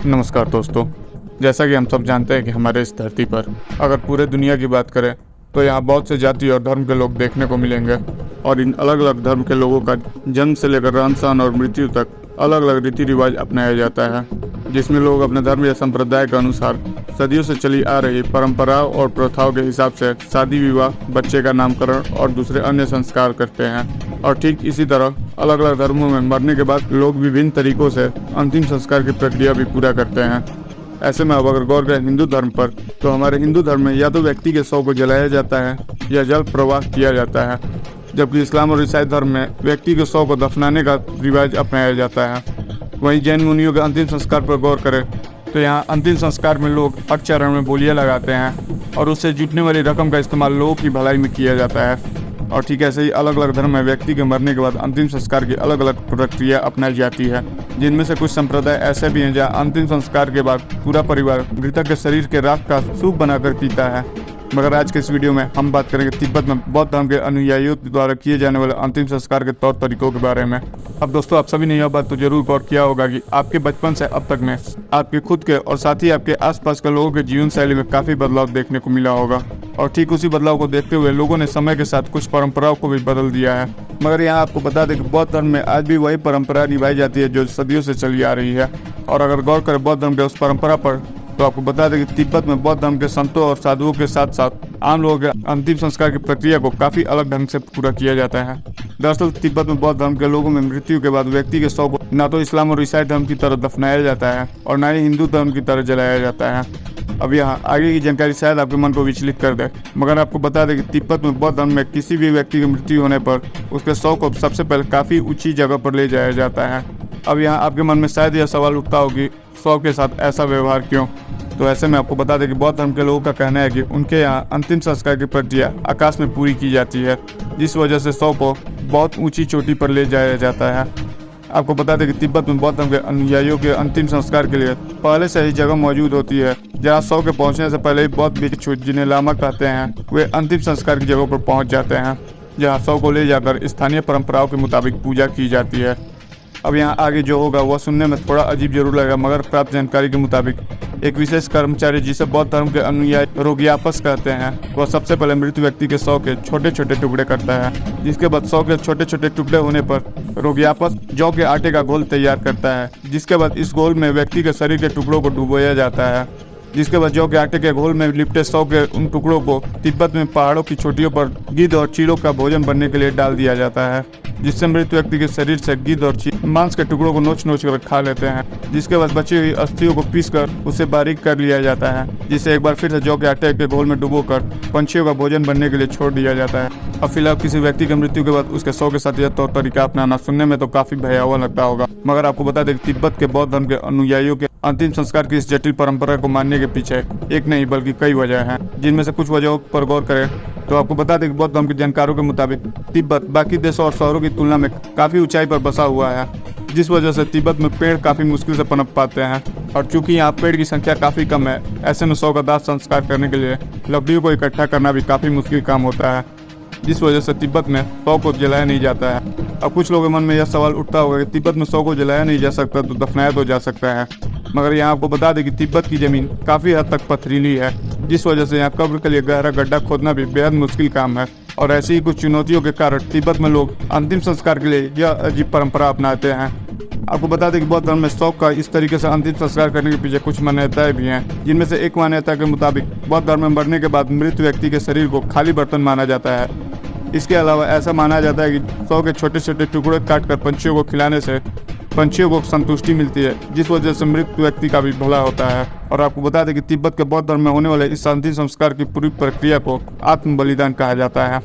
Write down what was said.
नमस्कार दोस्तों। जैसा कि हम सब जानते हैं कि हमारे इस धरती पर अगर पूरे दुनिया की बात करें तो यहाँ बहुत से जाति और धर्म के लोग देखने को मिलेंगे और इन अलग अलग धर्म के लोगों का जन्म से लेकर रहन सहन और मृत्यु तक अलग अलग रीति रिवाज अपनाया जाता है, जिसमें लोग अपने धर्म या संप्रदाय के अनुसार सदियों से चली आ रही परंपराओं और प्रथाओं के हिसाब से शादी विवाह, बच्चे का नामकरण और दूसरे अन्य संस्कार करते हैं। और ठीक इसी तरह अलग अलग धर्मों में मरने के बाद लोग विभिन्न तरीकों से अंतिम संस्कार की प्रक्रिया भी पूरा करते हैं। ऐसे में अब अगर गौर करें हिंदू धर्म पर, तो हमारे हिंदू धर्म में या तो व्यक्ति के शव को जलाया जाता है या जल प्रवाह किया जाता है, जबकि इस्लाम और ईसाई धर्म में व्यक्ति के शव को दफनाने का रिवाज अपनाया जाता है। वहीं जैन मुनियों के अंतिम संस्कार पर गौर करें तो यहाँ अंतिम संस्कार में लोग हर चरण में बोलियां लगाते हैं और उससे जुटने वाली रकम का इस्तेमाल लोगों की भलाई में किया जाता है। और ठीक ऐसे ही अलग अलग धर्म में व्यक्ति के मरने के बाद अंतिम संस्कार की अलग अलग प्रक्रिया अपनाई जाती है, जिनमें से कुछ संप्रदाय ऐसे भी हैं जहाँ अंतिम संस्कार के बाद पूरा परिवार मृतक के शरीर के राख का सूप बनाकर पीता है। मगर आज के इस वीडियो में हम बात करेंगे तिब्बत में बौद्ध धर्म के अनुयायियों द्वारा किए जाने वाले अंतिम संस्कार के तौर तरीकों के बारे में। अब दोस्तों, आप सभी ने यह बात तो जरूर गौर किया होगा कि आपके बचपन से अब तक में आपके खुद के और साथ ही आपके आसपास के लोगों के जीवन शैली में काफी बदलाव देखने को मिला होगा। और ठीक उसी बदलाव को देखते हुए लोगों ने समय के साथ कुछ परंपराओं को भी बदल दिया है। मगर यहाँ आपको बता दें कि बौद्ध धर्म में आज भी वही परंपरा निभाई जाती है जो सदियों से चली आ रही है। और अगर गौर करें बौद्ध धर्म के उस परंपरा पर, तो आपको बता दें कि तिब्बत में बौद्ध धर्म के संतों और साधुओं के साथ साथ आम लोगों के अंतिम संस्कार की प्रक्रिया को काफी अलग ढंग से पूरा किया जाता है। दरअसल तिब्बत में बौद्ध धर्म के लोगों में मृत्यु के बाद व्यक्ति के शव को न तो इस्लाम और ईसाई धर्म की तरह दफनाया जाता है और न ही हिंदू धर्म की तरह जलाया जाता है। अब यहाँ आगे की जानकारी शायद आपके मन को विचलित कर दे, मगर आपको बता दें कि तिब्बत में बौद्ध धर्म में किसी भी व्यक्ति की मृत्यु होने पर उसके शव को सबसे पहले काफी ऊंची जगह पर ले जाया जाता है। अब यहाँ आपके मन में शायद यह सवाल उठता हो कि शव के साथ ऐसा व्यवहार क्यों। तो ऐसे में आपको बता दें कि बौद्ध धर्म के लोगों का कहना है कि उनके यहाँ अंतिम संस्कार की प्रक्रिया आकाश में पूरी की जाती है, जिस वजह से शव को बहुत ऊंची चोटी पर ले जाया जाता है। आपको बता दें कि तिब्बत में बौद्ध धर्म के अनुयायियों के अंतिम संस्कार के लिए पहले से ही जगह मौजूद होती है, जहाँ शव के पहुँचने से पहले ही बौद्ध भिक्षु, जिन्हें लामा कहते हैं, वे अंतिम संस्कार की जगह पर पहुँच जाते हैं, जहाँ शव को ले जाकर स्थानीय परंपराओं के मुताबिक पूजा की जाती है। अब यहाँ आगे जो होगा वह सुनने में थोड़ा अजीब जरूर लगेगा, मगर प्राप्त जानकारी के मुताबिक एक विशेष कर्मचारी, जिसे बौद्ध धर्म के अनुयायी रोगियापस कहते हैं, वह सबसे पहले मृत व्यक्ति के शव के छोटे छोटे टुकड़े करता है, जिसके बाद शव के छोटे छोटे टुकड़े होने पर रोगियापस जौ के आटे का घोल तैयार करता है, जिसके बाद इस घोल में व्यक्ति के शरीर के टुकड़ों को डुबोया जाता है, जिसके बाद जौ के आटे के घोल में लिपटे शव के उन टुकड़ों को तिब्बत में पहाड़ों की चोटियों पर गिद्ध और चीलों का भोजन बनने के लिए डाल दिया जाता है, जिससे मृत व्यक्ति के शरीर से गिद्ध और चील मांस के टुकड़ों को नोच नोच कर खा लेते हैं, जिसके बाद बची हुई अस्थियों को पीसकर उसे बारीक कर लिया जाता है, जिसे एक बार फिर से जौ के आटे के घोल में डुबोकर पंछियों का भोजन बनने के लिए छोड़ दिया जाता है। अब फिलहाल किसी व्यक्ति की मृत्यु के बाद उसके शव के साथ यह तौर तरीका अपनाना सुनने में तो काफी भयावह लगता होगा, मगर आपको बता दें कि तिब्बत के बौद्ध धर्म के अनुयायियों के अंतिम संस्कार की इस जटिल परंपरा को मानने के पीछे एक नहीं बल्कि कई वजह हैं, जिनमें से कुछ वजहों पर गौर करें तो आपको बता दें कि बौद्ध धर्म के जानकारों के मुताबिक तिब्बत बाकी देशों और शहरों की तुलना में काफी ऊंचाई पर बसा हुआ है, जिस वजह से तिब्बत में पेड़ काफी मुश्किल से पनप पाते हैं। और चूंकि यहाँ पेड़ की संख्या काफी कम है, ऐसे में शव का दाह संस्कार करने के लिए लकड़ियों को इकट्ठा करना भी काफी मुश्किल काम होता है, जिस वजह से तिब्बत में शव को जलाया नहीं जाता है। अब कुछ लोगों के मन में यह सवाल उठता होगा कि तिब्बत में शव को जलाया नहीं जा सकता तो दफनाया तो जा सकता है, मगर यहाँ आपको बता दें कि तिब्बत की जमीन काफी हद तक पथरीली है, जिस वजह से यहाँ कब्र के लिए गहरा गड्ढा खोदना भी बेहद मुश्किल काम है। और ऐसी ही कुछ चुनौतियों के कारण तिब्बत में लोग अंतिम संस्कार के लिए यह अजीब परंपरा अपनाते हैं। आपको बता दें कि बौद्ध धर्म में शव का इस तरीके से अंतिम संस्कार करने के पीछे कुछ मान्यताएं भी हैं, जिनमें से एक मान्यता के मुताबिक बौद्ध धर्म में मरने के बाद मृत व्यक्ति के शरीर को खाली बर्तन माना जाता है। इसके अलावा ऐसा माना जाता है कि शव के छोटे छोटे टुकड़े काटकर पंछियों को खिलाने से पंछियों को संतुष्टि मिलती है, जिस वजह से मृत व्यक्ति का भी भला होता है। और आपको बता दें कि तिब्बत के बौद्ध धर्म में होने वाले इस अंतिम संस्कार की पूरी प्रक्रिया को आत्म बलिदान कहा जाता है।